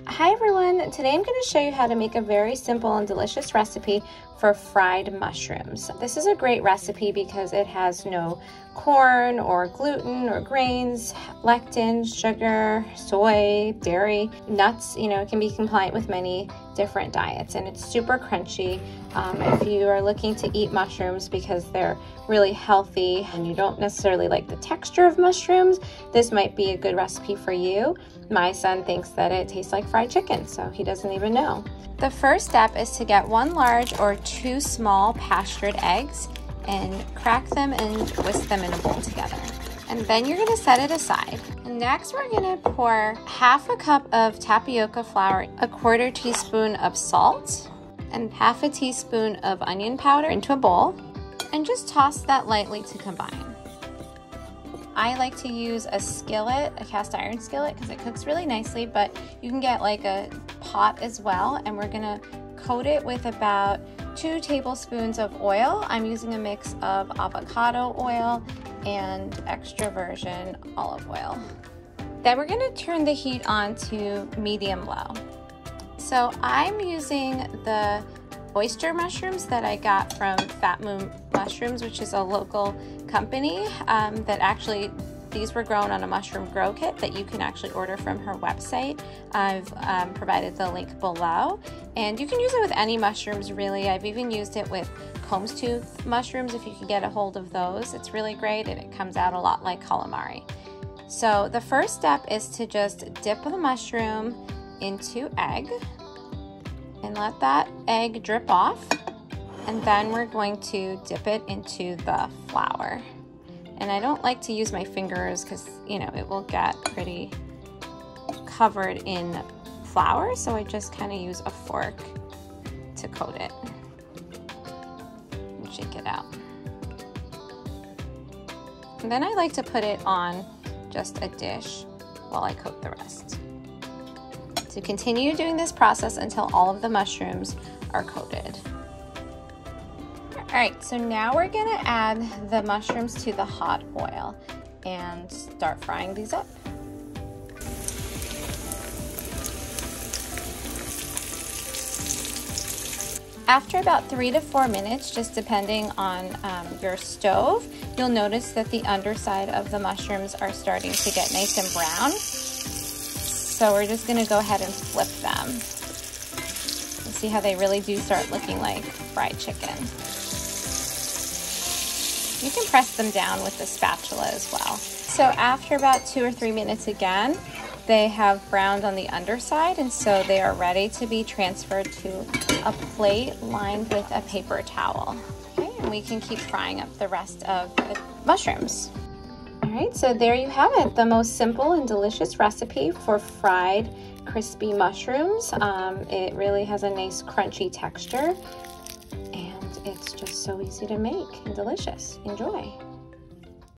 Hi everyone, today I'm going to show you how to make a very simple and delicious recipe for fried mushrooms. This is a great recipe because it has no corn or gluten or grains, lectin, sugar, soy, dairy, nuts. It can be compliant with many different diets, and it's super crunchy. If you are looking to eat mushrooms because they're really healthy and you don't necessarily like the texture of mushrooms, this might be a good recipe for you. My son thinks that it tastes like fried chicken, so he doesn't even know. The first step is to get 1 large or 2 small pastured eggs and crack them and whisk them in a bowl together. And then you're going to set it aside. And next we're going to pour 1/2 cup of tapioca flour, 1/4 teaspoon of salt, and 1/2 teaspoon of onion powder into a bowl, and just toss that lightly to combine. I like to use a skillet, a cast iron skillet, because it cooks really nicely, but you can get like a pot as well, and we're gonna coat it with about 2 tablespoons of oil. I'm using a mix of avocado oil and extra virgin olive oil. Then we're gonna turn the heat on to medium-low. So I'm using the oyster mushrooms that I got from Fat Moon Mushrooms, which is a local company that actually, these were grown on a mushroom grow kit that you can actually order from her website. I've provided the link below, and you can use it with any mushrooms really. I've even used it with combs tooth mushrooms if you can get a hold of those. It's really great and it comes out a lot like calamari. So the first step is to just dip the mushroom into egg and let that egg drip off, and then we're going to dip it into the flour. And I don't like to use my fingers because it will get pretty covered in flour, so I just kind of use a fork to coat it and shake it out. And then I like to put it on just a dish while I coat the rest. So continue doing this process until all of the mushrooms are coated. All right, so now we're gonna add the mushrooms to the hot oil and start frying these up. After about 3 to 4 minutes, just depending on your stove, you'll notice that the underside of the mushrooms are starting to get nice and brown. So we're just gonna go ahead and flip them. And see how they really do start looking like fried chicken. You can press them down with the spatula as well. So after about 2 or 3 minutes again, they have browned on the underside, and so they are ready to be transferred to a plate lined with a paper towel. Okay, and we can keep frying up the rest of the mushrooms. All right, so there you have it, the most simple and delicious recipe for fried crispy mushrooms. It really has a nice crunchy texture, and it's just so easy to make and delicious. Enjoy.